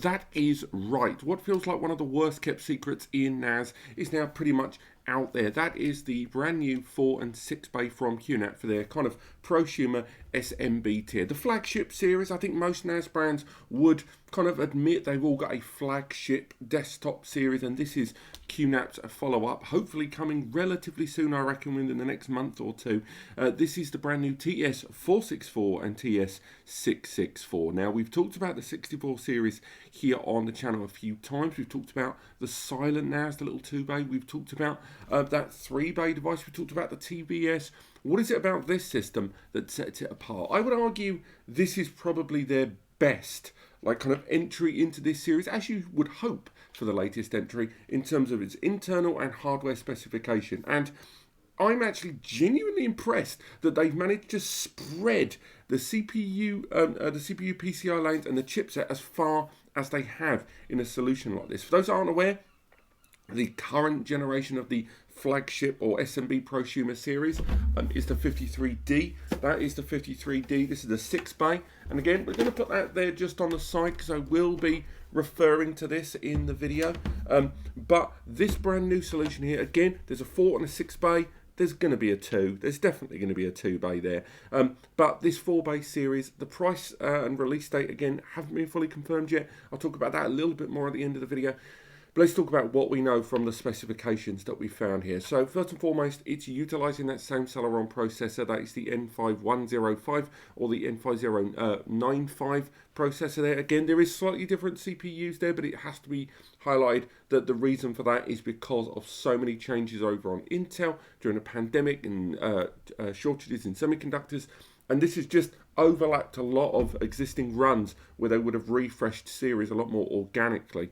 That is right. What feels like one of the worst kept secrets in NAS is now pretty much out there. That is the brand new 4 and 6 bay from QNAP for their kind of prosumer SMB tier. The flagship series, I think most NAS brands would kind of admit they've all got a flagship desktop series, and this is QNAP's follow-up, hopefully coming relatively soon, I reckon, within the next month or two. This is the brand new TS-464 and TS-664. Now, we've talked about the 64 series here on the channel a few times. We've talked about the silent NAS, the little 2-bay. We've talked about that 3-bay device. We talked about the TBS. What is it about this system that sets it apart? I would argue this is probably their best kind of entry into this series, as you would hope for the latest entry in terms of its internal and hardware specification. And I'm actually genuinely impressed that they've managed to spread the CPU PCI lanes and the chipset as far as they have in a solution like this. For those who aren't aware, the current generation of the flagship or SMB prosumer series is the 53D. That is the 53D. This is the 6-bay. And again, we're going to put that there just on the side because I will be referring to this in the video. But this brand new solution here, again, there's a 4 and a 6-bay. There's going to be a 2. There's definitely going to be a 2-bay there. But this 4-bay series, the price and release date, again, haven't been fully confirmed yet. I'll talk about that a little bit more at the end of the video. But let's talk about what we know from the specifications that we found here. So first and foremost, it's utilizing that same Celeron processor. That is the N5105 or the N5095 processor there. Again, there is slightly different CPUs there, but it has to be highlighted that the reason for that is because of so many changes over on Intel during the pandemic and shortages in semiconductors. And this has just overlapped a lot of existing runs where they would have refreshed series a lot more organically.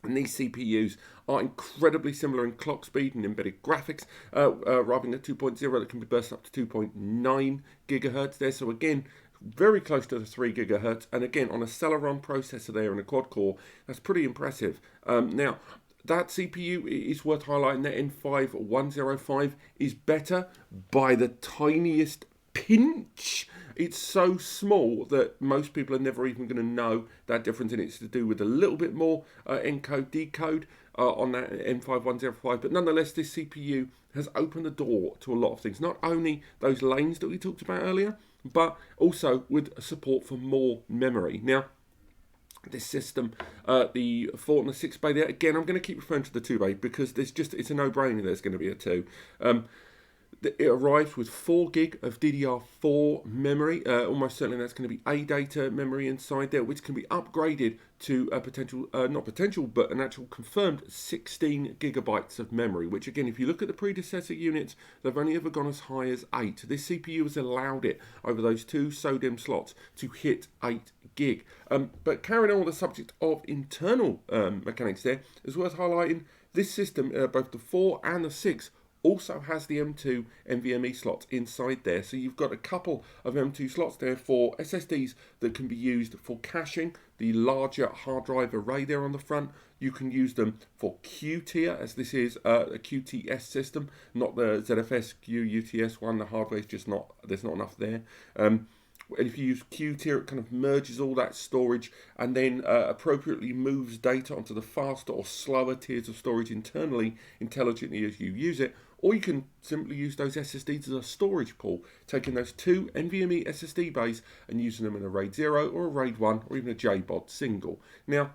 And these CPUs are incredibly similar in clock speed and embedded graphics, arriving at 2.0 that can be burst up to 2.9 gigahertz there. So again, very close to the 3 gigahertz. And again, on a Celeron processor there and a quad core, that's pretty impressive. Now, that CPU is worth highlighting. That N5105 is better by the tiniest pinch. It's so small that most people are never even going to know that difference, and it's to do with a little bit more encode decode on that N5105. But nonetheless, this CPU has opened the door to a lot of things, not only those lanes that we talked about earlier, but also with support for more memory. Now, this system, the 4 and the 6-bay there, again, I'm going to keep referring to the 2-bay because it's a no-brainer there's going to be a 2. It arrives with 4 gig of DDR4 memory. Almost certainly that's going to be ADATA memory inside there, which can be upgraded to a an actual confirmed 16 gigabytes of memory, which again, if you look at the predecessor units, they've only ever gone as high as 8. This CPU has allowed it over those 2 SODIMM slots to hit 8 gig. But carrying on with the subject of internal mechanics there, it's worth highlighting this system, both the 4 and the 6, also has the M2 NVMe slots inside there. So you've got a couple of M2 slots there for SSDs that can be used for caching the larger hard drive array there on the front. You can use them for Q tier, as this is a QTS system, not the ZFS QUTS one. The hardware is just there's not enough there. And if you use Q tier, it kind of merges all that storage and then appropriately moves data onto the faster or slower tiers of storage internally, intelligently as you use it. Or you can simply use those SSDs as a storage pool, taking those 2 NVMe SSD bays and using them in a RAID 0 or a RAID 1 or even a JBOD single. Now,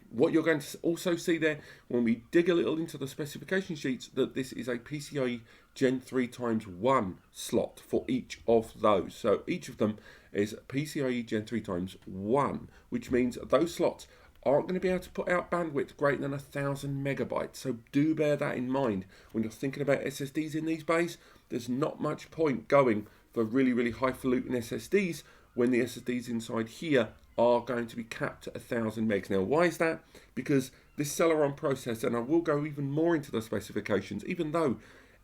what you're going to also see there when we dig a little into the specification sheets, that this is a PCIe Gen 3 x 1 slot for each of those. So each of them is PCIe Gen 3 x 1, which means those slots aren't going to be able to put out bandwidth greater than 1,000 megabytes. So do bear that in mind when you're thinking about SSDs in these bays. There's not much point going for really, really highfalutin SSDs when the SSDs inside here are going to be capped at 1,000 megs. Now, why is that? Because this Celeron processor, and I will go even more into the specifications, even though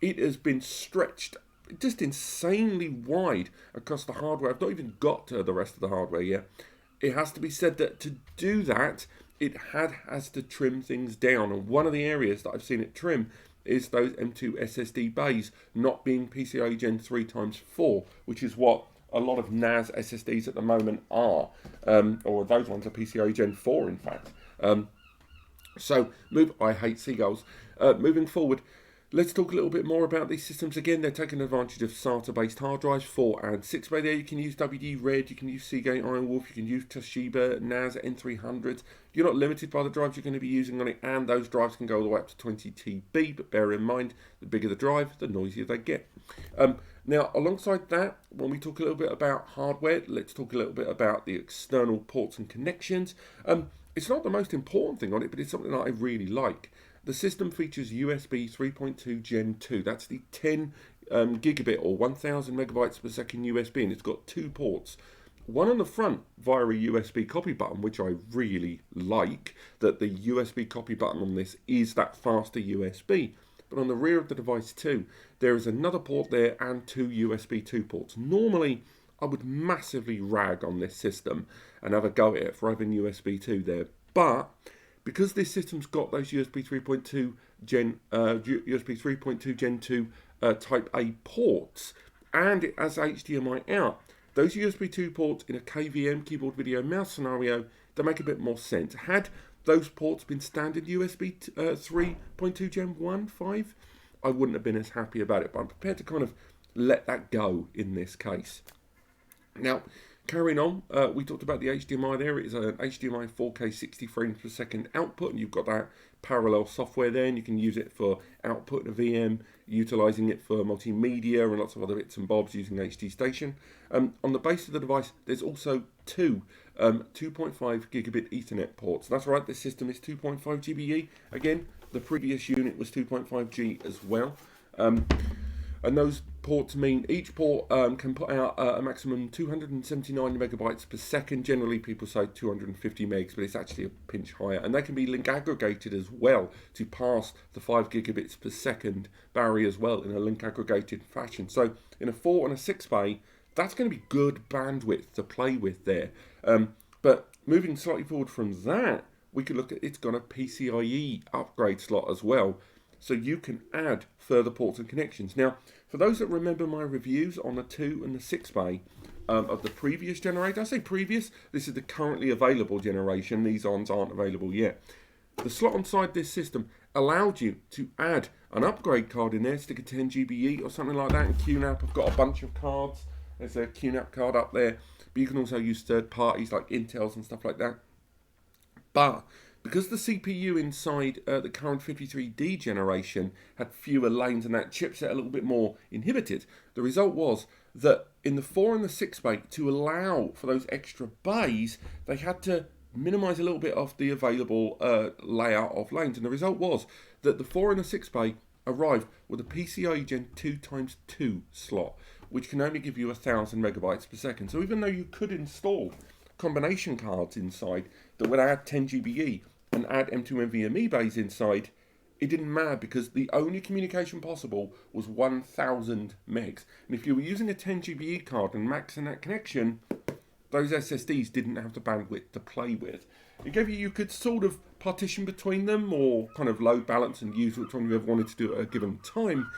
it has been stretched just insanely wide across the hardware. I've not even got to the rest of the hardware yet. It has to be said that to do that, it has to trim things down. And one of the areas that I've seen it trim is those M2 SSD bays not being PCIe Gen 3 x 4, which is what a lot of NAS SSDs at the moment are, or those ones are PCIe Gen 4 in fact. I hate seagulls. Moving forward, let's talk a little bit more about these systems. Again, they're taking advantage of SATA-based hard drives, 4 and 6 bay there. You can use WD-RED, you can use Seagate Ironwolf, you can use Toshiba NAS N300s. You're not limited by the drives you're going to be using on it, and those drives can go all the way up to 20 TB, but bear in mind, the bigger the drive, the noisier they get. Now, alongside that, when we talk a little bit about hardware, let's talk a little bit about the external ports and connections. It's not the most important thing on it, but it's something that I really like. The system features USB 3.2 Gen 2. That's the 10 gigabit or 1000 megabytes per second USB, and it's got 2 ports. One on the front via a USB copy button, which I really like, that the USB copy button on this is that faster USB. But on the rear of the device too, there is another port there and 2 USB 2 ports. Normally, I would massively rag on this system and have a go at it for having USB 2 there. But because this system's got those USB 3.2 Gen 2 Type A ports, and it has HDMI out, those USB 2 ports in a KVM, keyboard, video, mouse scenario, they make a bit more sense. Had those ports been standard USB 3.2 Gen 1, 5, I wouldn't have been as happy about it, but I'm prepared to kind of let that go in this case. Now, carrying on, we talked about the HDMI there. It is an HDMI 4K 60 frames per second output, and you've got that parallel software there, and you can use it for output a VM, utilising it for multimedia and lots of other bits and bobs using HD Station. On the base of the device, there's also 2 2.5 gigabit Ethernet ports. That's right, this system is 2.5 GBE. Again, the previous unit was 2.5G as well. And those ports mean each port can put out a maximum 279 megabytes per second. Generally, people say 250 megs, but it's actually a pinch higher. And they can be link aggregated as well to pass the 5 gigabits per second barrier as well in a link aggregated fashion. So in a 4 and a 6 bay, that's going to be good bandwidth to play with there. But moving slightly forward from that, we could look at it's got a PCIe upgrade slot as well. So you can add further ports and connections. Now, for those that remember my reviews on the 2 and the 6 bay of the previous generation, I say previous, this is the currently available generation. These aren't available yet. The slot inside this system allowed you to add an upgrade card in there, stick a 10 GBE or something like that. And QNAP have got a bunch of cards. There's a QNAP card up there. But you can also use third parties like Intel's and stuff like that. But because the CPU inside the current 53D generation had fewer lanes and that chipset a little bit more inhibited, the result was that in the 4 and the 6 bay, to allow for those extra bays, they had to minimize a little bit of the available layout of lanes. And the result was that the 4 and the 6 bay arrived with a PCIe Gen 2x2 slot, which can only give you 1000 megabytes per second. So even though you could install combination cards inside that would add 10 GBE and add M2 NVMe bays inside, it didn't matter because the only communication possible was 1000 megs. And if you were using a 10 GBE card and maxing that connection, those SSDs didn't have the bandwidth to play with. It gave you could sort of partition between them or kind of load balance and use which one you ever wanted to do at a given time.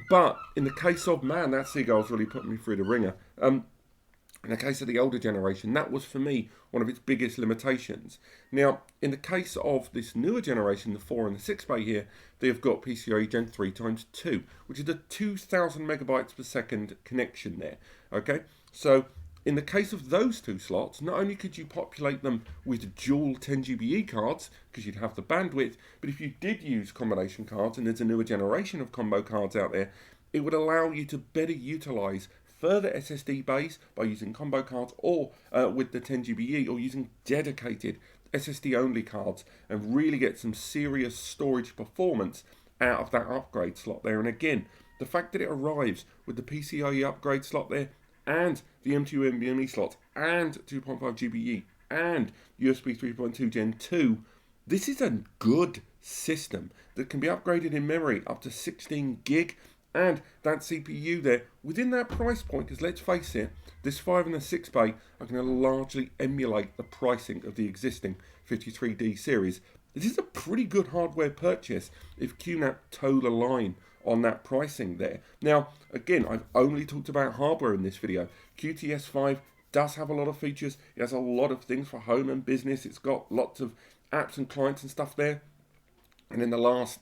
But in the case of, man, that Seagull's really put me through the ringer. In the case of the older generation, that was for me one of its biggest limitations. Now, in the case of this newer generation, the 4 and the 6 bay here, they've got PCIe Gen 3x2, which is a 2000 megabytes per second connection there. Okay, so in the case of those 2 slots, not only could you populate them with dual 10 GBE cards, because you'd have the bandwidth, but if you did use combination cards, and there's a newer generation of combo cards out there, it would allow you to better utilize further SSD bays by using combo cards or with the 10 GBE or using dedicated SSD only cards and really get some serious storage performance out of that upgrade slot there. And again, the fact that it arrives with the PCIe upgrade slot there and the M2 NVMe slots and 2.5 GBE and USB 3.2 Gen 2, this is a good system that can be upgraded in memory up to 16 gig. And that CPU there, within that price point, because let's face it, this 5 and the 6 bay are going to largely emulate the pricing of the existing 53D series. This is a pretty good hardware purchase if QNAP toe the line on that pricing there. Now, again, I've only talked about hardware in this video. QTS5 does have a lot of features. It has a lot of things for home and business. It's got lots of apps and clients and stuff there. And in the last,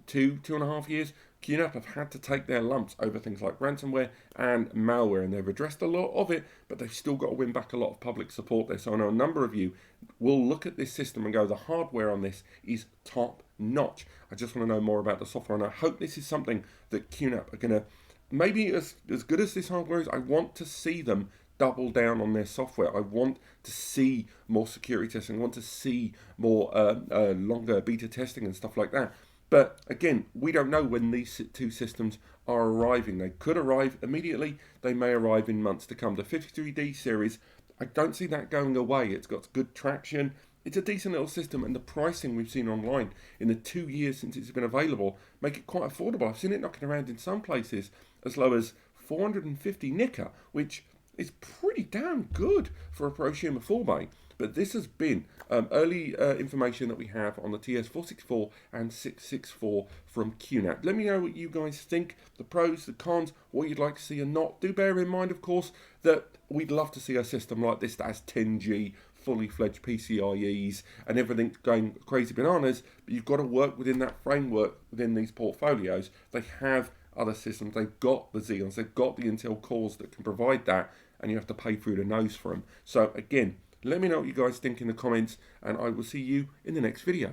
two and a half years, QNAP have had to take their lumps over things like ransomware and malware, and they've addressed a lot of it, but they've still got to win back a lot of public support there. So I know a number of you will look at this system and go, the hardware on this is top notch. I just want to know more about the software, and I hope this is something that QNAP are going to, maybe as good as this hardware is, I want to see them double down on their software. I want to see more security testing. I want to see more longer beta testing and stuff like that. But again, we don't know when these two systems are arriving. They could arrive immediately. They may arrive in months to come. The 53D series, I don't see that going away. It's got good traction. It's a decent little system, and the pricing we've seen online in the 2 years since it's been available make it quite affordable. I've seen it knocking around in some places as low as 450 nicker, which is pretty damn good for a prosumer 4-bay. But this has been early information that we have on the TS-464 and 664 from QNAP. Let me know what you guys think, the pros, the cons, what you'd like to see and not. Do bear in mind, of course, that we'd love to see a system like this that has 10G, fully fledged PCIEs and everything going crazy bananas, but you've got to work within that framework within these portfolios. They have other systems, they've got the Xeons, they've got the Intel cores that can provide that, and you have to pay through the nose for them. So again, let me know what you guys think in the comments, and I will see you in the next video.